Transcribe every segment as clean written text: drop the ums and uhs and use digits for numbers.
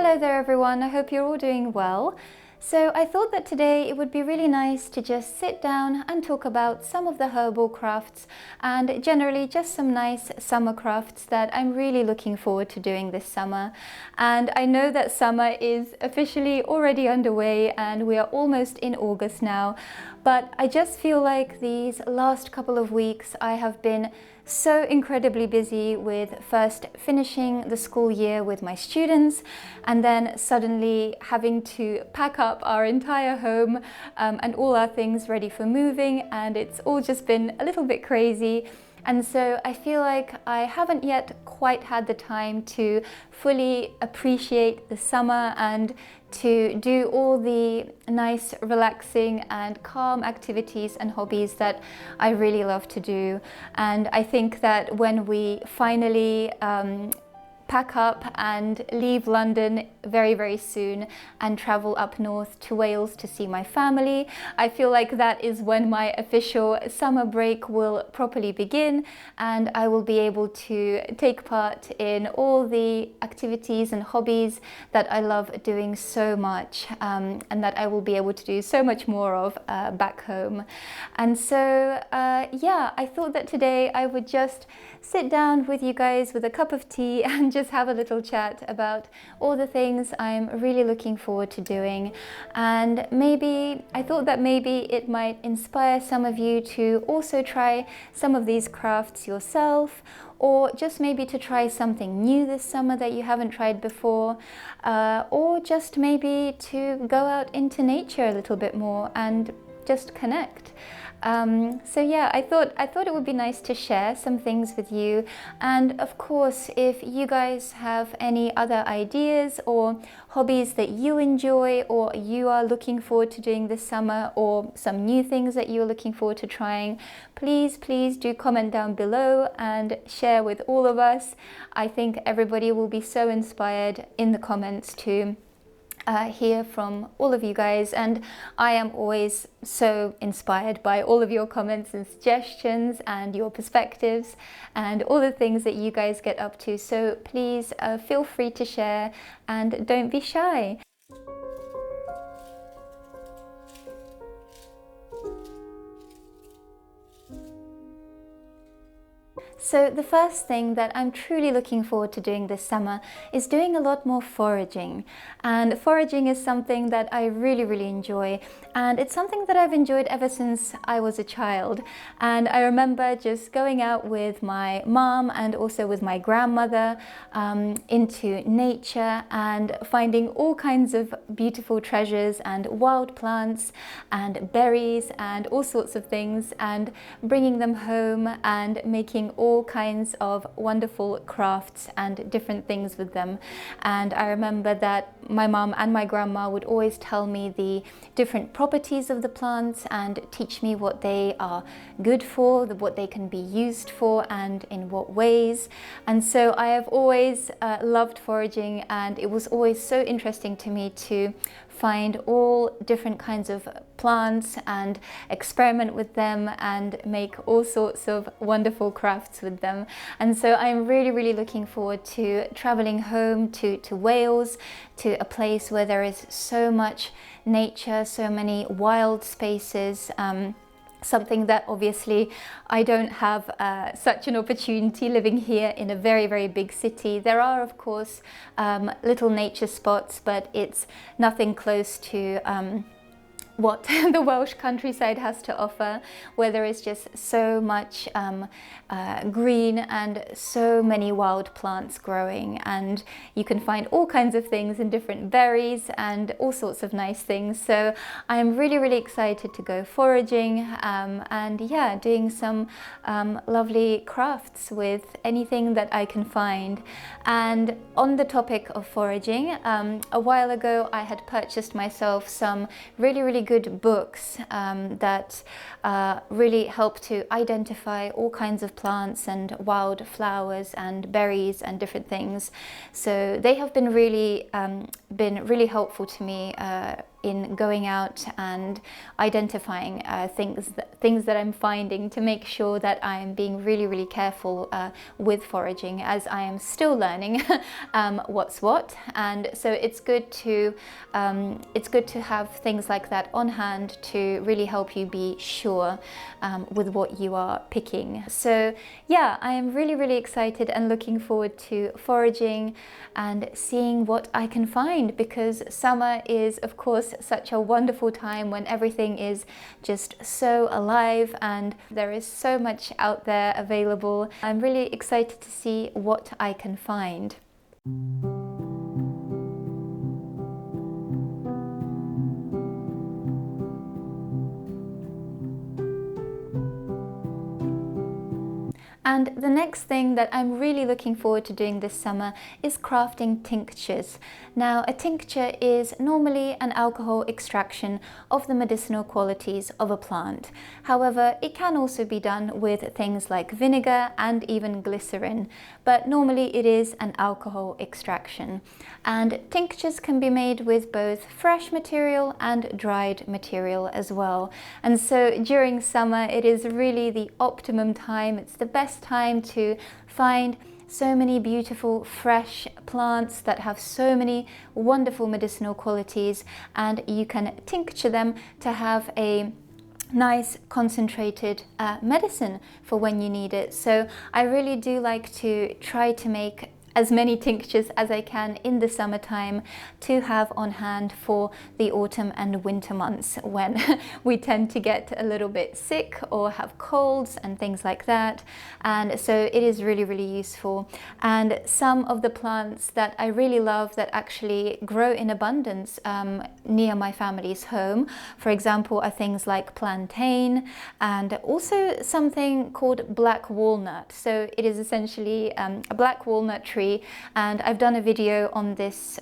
Hello there everyone, I hope you're all doing well. So I thought that today it would be really nice to just sit down and talk about some of the herbal crafts and generally just some nice summer crafts that I'm really looking forward to doing this summer. And I know that summer is officially already underway and we are almost in August now, but I just feel like these last couple of weeks I have been so incredibly busy with first finishing the school year with my students and then suddenly having to pack up our entire home and all our things ready for moving, and it's all just been a little bit crazy. And so I feel like I haven't yet quite had the time to fully appreciate the summer and to do all the nice, relaxing and calm activities and hobbies that I really love to do. And I think that when we finally pack up and leave London very, very soon and travel up north to Wales to see my family, I feel like that is when my official summer break will properly begin and I will be able to take part in all the activities and hobbies that I love doing so much and that I will be able to do so much more of back home. And so yeah, I thought that today I would just sit down with you guys with a cup of tea and just have a little chat about all the things I'm really looking forward to doing. And maybe I thought that maybe it might inspire some of you to also try some of these crafts yourself, or just maybe to try something new this summer that you haven't tried before, or just maybe to go out into nature a little bit more and just connect. So yeah, I thought it would be nice to share some things with you. And of course, if you guys have any other ideas or hobbies that you enjoy or you are looking forward to doing this summer, or some new things that you're looking forward to trying, please do comment down below and share with all of us. I think everybody will be so inspired in the comments to hear from all of you guys, and I am always so inspired by all of your comments and suggestions and your perspectives and all the things that you guys get up to. So please feel free to share and don't be shy. So the first thing that I'm truly looking forward to doing this summer is doing a lot more foraging. And foraging is something that I really enjoy, and it's something that I've enjoyed ever since I was a child. And I remember just going out with my mom and also with my grandmother into nature and finding all kinds of beautiful treasures and wild plants and berries and all sorts of things, and bringing them home and making all kinds of wonderful crafts and different things with them. And I remember that my mom and my grandma would always tell me the different properties of the plants and teach me what they are good for, what they can be used for and in what ways. And so I have always loved foraging, and it was always so interesting to me to find all different kinds of plants and experiment with them and make all sorts of wonderful crafts with them. And so I'm really looking forward to traveling home to Wales, to a place where there is so much nature, so many wild spaces, something that obviously I don't have such an opportunity living here in a very big city. There are of course little nature spots, but it's nothing close to what the Welsh countryside has to offer, where there is just so much green and so many wild plants growing, and you can find all kinds of things and different berries and all sorts of nice things. So I'm really excited to go foraging and yeah, doing some lovely crafts with anything that I can find. And on the topic of foraging, a while ago I had purchased myself some really good books that really help to identify all kinds of plants and wild flowers and berries and different things. So they have been really helpful to me in going out and identifying things that I'm finding, to make sure that I'm being really careful with foraging, as I am still learning what's what. And so it's good to have things like that on hand to really help you be sure with what you are picking. So yeah, I am really excited and looking forward to foraging and seeing what I can find, because summer is of course such a wonderful time when everything is just so alive and there is so much out there available. I'm really excited to see what I can find. And the next thing that I'm really looking forward to doing this summer is crafting tinctures. Now, a tincture is normally an alcohol extraction of the medicinal qualities of a plant. However, it can also be done with things like vinegar and even glycerin, but normally it is an alcohol extraction. And tinctures can be made with both fresh material and dried material as well. And so during summer, it is really the optimum time. It's the best time to find so many beautiful fresh plants that have so many wonderful medicinal qualities, and you can tincture them to have a nice concentrated medicine for when you need it. So I really do like to try to make as many tinctures as I can in the summertime to have on hand for the autumn and winter months, when we tend to get a little bit sick or have colds and things like that. And so it is really useful. And some of the plants that I really love that actually grow in abundance near my family's home, for example, are things like plantain and also something called black walnut. So it is essentially a black walnut tree, and I've done a video on this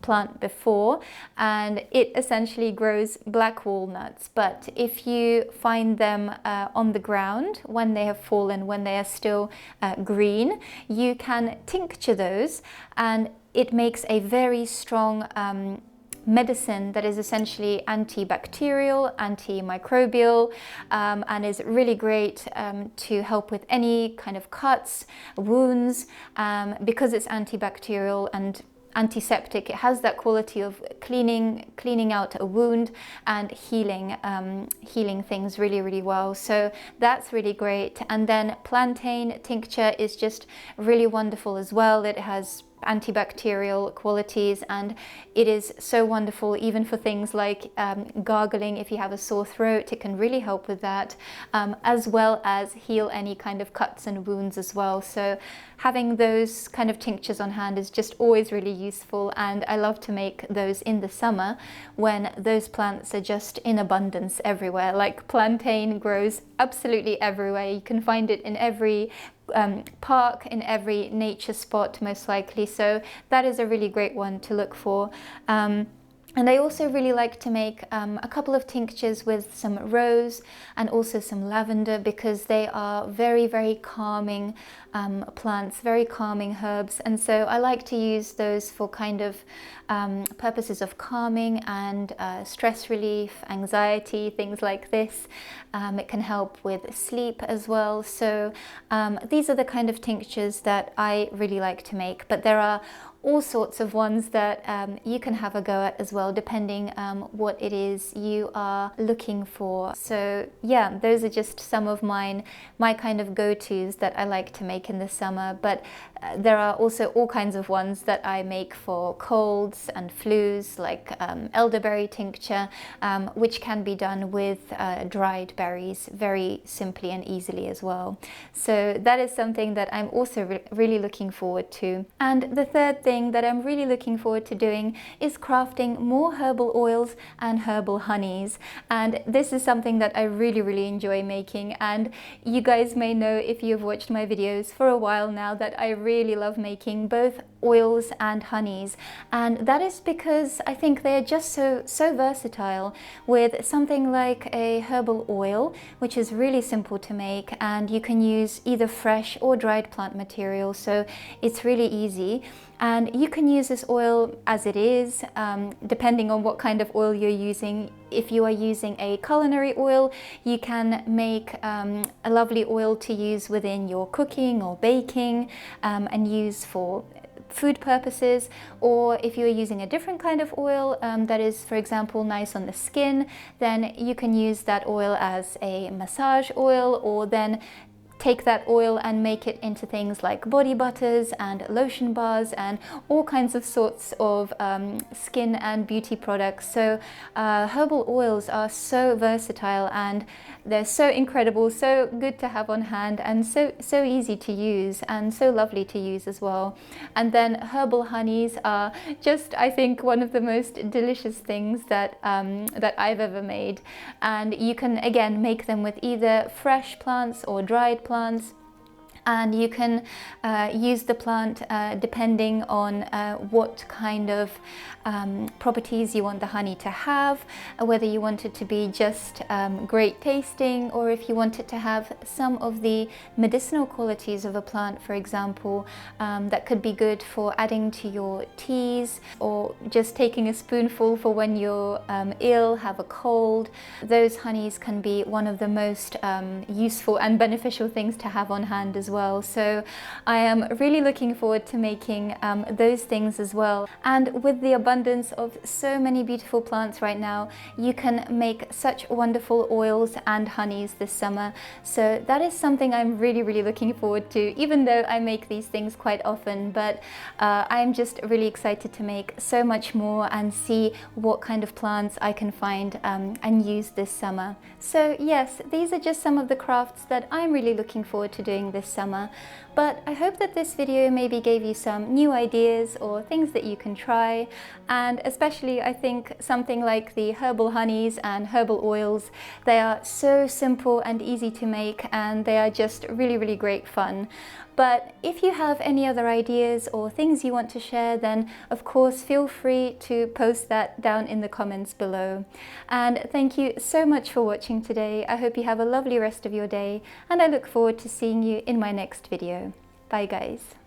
plant before, and it essentially grows black walnuts. But if you find them on the ground when they have fallen, when they are still green, you can tincture those, and it makes a very strong medicine that is essentially antibacterial, antimicrobial, and is really great to help with any kind of cuts, wounds, because it's antibacterial and antiseptic. It has that quality of cleaning out a wound and healing things really well. So that's really great. And then plantain tincture is just really wonderful as well. It has antibacterial qualities, and it is so wonderful even for things like gargling. If you have a sore throat, it can really help with that, as well as heal any kind of cuts and wounds as well. So having those kind of tinctures on hand is just always really useful, and I love to make those in the summer when those plants are just in abundance everywhere. Like plantain grows absolutely everywhere. You can find it in every park, in every nature spot most likely, so that is a really great one to look for. And I also really like to make a couple of tinctures with some rose and also some lavender, because they are very calming plants, very calming herbs. And so I like to use those for kind of purposes of calming and stress relief, anxiety, things like this. It can help with sleep as well. So these are the kind of tinctures that I really like to make, but there are all sorts of ones that you can have a go at as well, depending what it is you are looking for. So yeah, those are just some of my kind of go-tos that I like to make in the summer. But there are also all kinds of ones that I make for colds and flus, like elderberry tincture, which can be done with dried berries very simply and easily as well. So that is something that I'm also really looking forward to. And the third thing that I'm really looking forward to doing is crafting more herbal oils and herbal honeys. And this is something that I really enjoy making, and you guys may know, if you've watched my videos for a while now, that I really love making both oils and honeys, and that is because I think they're just so versatile. With something like a herbal oil, which is really simple to make, and you can use either fresh or dried plant material, so it's really easy. And you can use this oil as it is, depending on what kind of oil you're using. If you are using a culinary oil, you can make a lovely oil to use within your cooking or baking, and use for food purposes. Or if you're using a different kind of oil that is, for example, nice on the skin, then you can use that oil as a massage oil, or then take that oil and make it into things like body butters and lotion bars and all kinds of sorts of skin and beauty products. So herbal oils are so versatile, and they're so incredible, so good to have on hand, and so easy to use and so lovely to use as well. And then herbal honeys are just, I think, one of the most delicious things that that I've ever made. And you can again make them with either fresh plants or dried plants, and you can use the plant depending on what kind of properties you want the honey to have, whether you want it to be just great tasting, or if you want it to have some of the medicinal qualities of a plant, for example, that could be good for adding to your teas, or just taking a spoonful for when you're ill, have a cold. Those honeys can be one of the most useful and beneficial things to have on hand as well. So I am really looking forward to making those things as well. And with the abundance of so many beautiful plants right now, you can make such wonderful oils and honeys this summer. So that is something I'm really looking forward to, even though I make these things quite often. But I'm just really excited to make so much more and see what kind of plants I can find and use this summer. So yes, these are just some of the crafts that I'm really looking forward to doing this summer. But I hope that this video maybe gave you some new ideas or things that you can try. And especially, I think something like the herbal honeys and herbal oils, they are so simple and easy to make, and they are just really great fun. But if you have any other ideas or things you want to share, then of course feel free to post that down in the comments below. And thank you so much for watching today. I hope you have a lovely rest of your day, and I look forward to seeing you in my next video. Bye guys.